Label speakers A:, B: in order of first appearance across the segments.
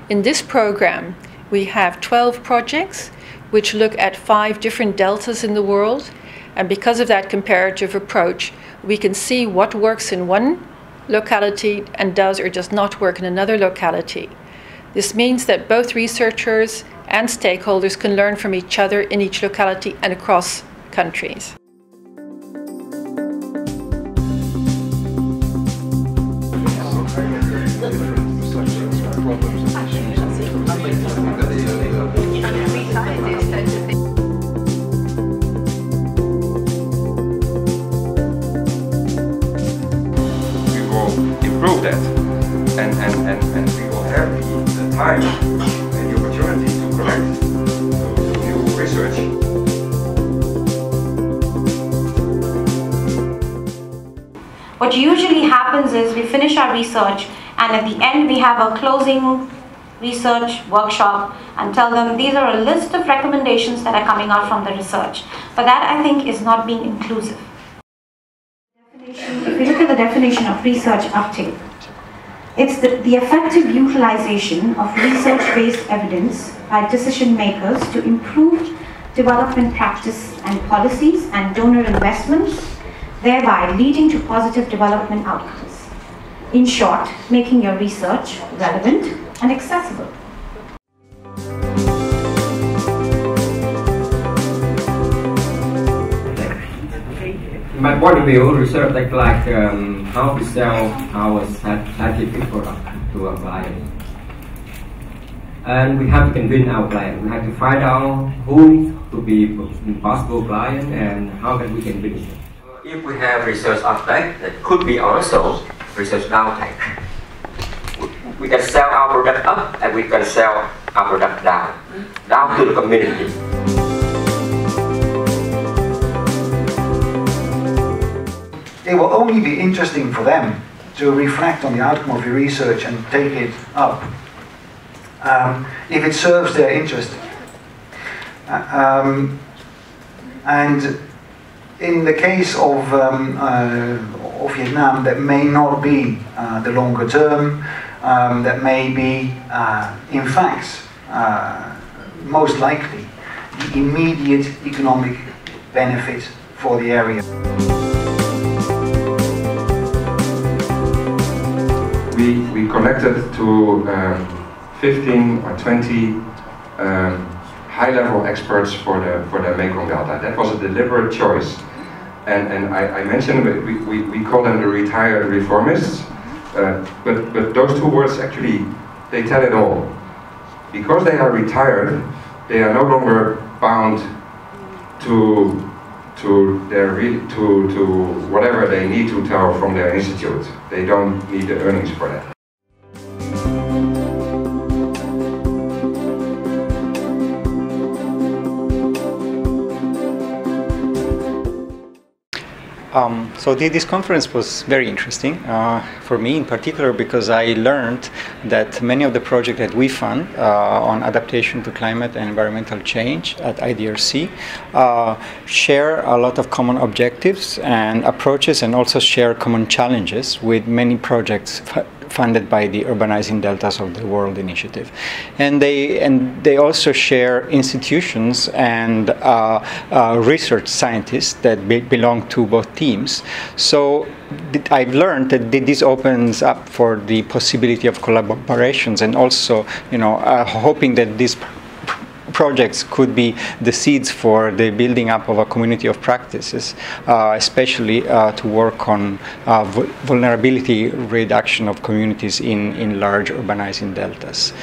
A: In this program, we have 12 projects which look at 5 different deltas in the world, and because of that comparative approach, we can see what works in one locality and does or does not work in another locality. This means that both researchers and stakeholders can learn from each other in each locality and across countries.
B: Improve that, and we will have the time and the opportunity to connect to new research.
C: What usually happens is we finish our research, and at the end we have a closing research workshop and tell them these are a list of recommendations that are coming out from the research. But that, I think, is not being inclusive. If we look at the definition of research uptake, it's the effective utilization of research-based evidence by decision makers to improve development practice and policies and donor investments, thereby leading to positive development outcomes. In short, making your research relevant and accessible.
D: In my point of view, research like how to sell our scientific product to our client. And we have to convince our client. We have to find out who to be possible client and how can we convince them.
E: If we have research uptake, that could be also research downtake. We can sell our product up and we can sell our product down to the community.
F: It will only be interesting for them to reflect on the outcome of your research and take it up if it serves their interest. And in the case of Vietnam, that may not be the longer term, that may be, in fact, most likely, the immediate economic benefit for the area.
B: We connected to 15 or 20 high-level experts for the Mekong Delta. That was a deliberate choice, and I mentioned we call them the retired reformists, but those two words actually they tell it all. Because they are retired, they are no longer bound to whatever they need to tell from their institute. They don't need the earnings for that.
G: So this conference was very interesting for me in particular, because I learned that many of the projects that we fund on adaptation to climate and environmental change at IDRC share a lot of common objectives and approaches, and also share common challenges with many projects funded by the Urbanising Deltas of the World initiative. And they also share institutions and research scientists that belong to both teams. So I've learned that this opens up for the possibility of collaborations, and also, hoping that these projects could be the seeds for the building up of a community of practices, especially to work on vulnerability reduction of communities in large urbanizing deltas.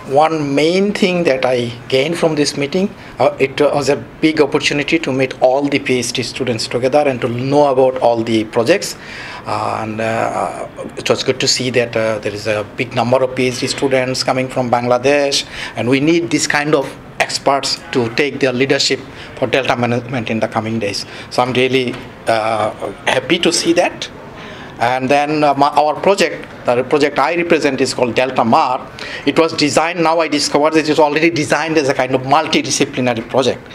H: One main thing that I gained from this meeting, it was a big opportunity to meet all the PhD students together and to know about all the projects. And it was good to see that there is a big number of PhD students coming from Bangladesh, and we need this kind of experts to take their leadership for delta management in the coming days. So I'm really happy to see that. And then our project, the project I represent, is called Delta Mar. It was designed, now I discovered that it is already designed as a kind of multidisciplinary project.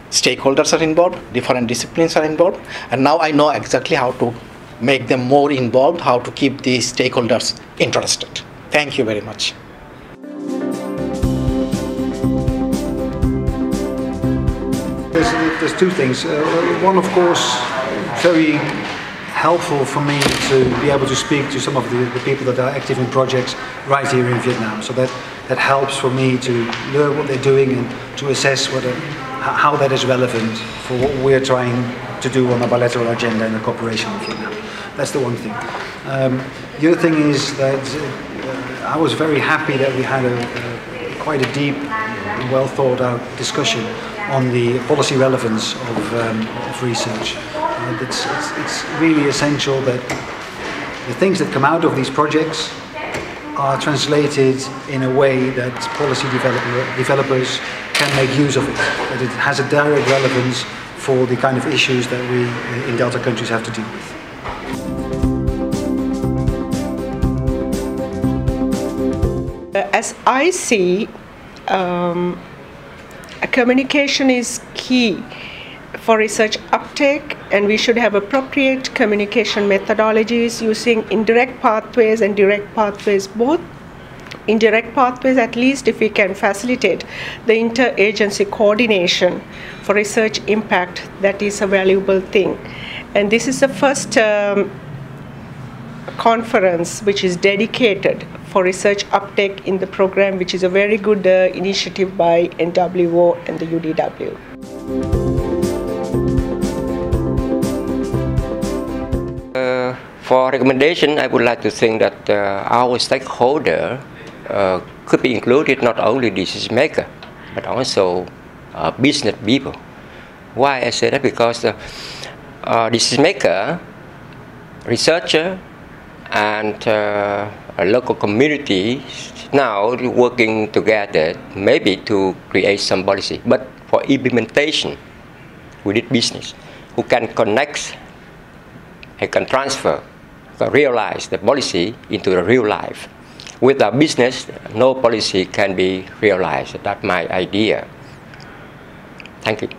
H: Stakeholders are involved, different disciplines are involved, and now I know exactly how to make them more involved, how to keep the stakeholders interested. Thank you very much.
F: There's two things. One, of course, very helpful for me to be able to speak to some of the people that are active in projects right here in Vietnam. So that helps for me to learn what they're doing and to assess how that is relevant for what we're trying to do on a bilateral agenda in the cooperation with Vietnam. That's the one thing. The other thing is that I was very happy that we had quite a deep, well thought out discussion on the policy relevance of research. It's really essential that the things that come out of these projects are translated in a way that policy developers can make use of it, that it has a direct relevance for the kind of issues that we in Delta countries have to deal with.
I: As I see, communication is key for research uptake, and we should have appropriate communication methodologies using indirect pathways and direct pathways both. Indirect pathways, at least if we can facilitate the interagency coordination for research impact, that is a valuable thing. And this is the first conference which is dedicated for research uptake in the program, which is a very good initiative by NWO and the UDW.
E: For recommendation, I would like to think that our stakeholder could be included, not only decision maker, but also business people. Why I say that? Because decision maker, researcher, and a local community now working together, maybe to create some policy. But for implementation, we need business who can connect and can transfer, can realize the policy into the real life. Without business, no policy can be realized. That's my idea. Thank you.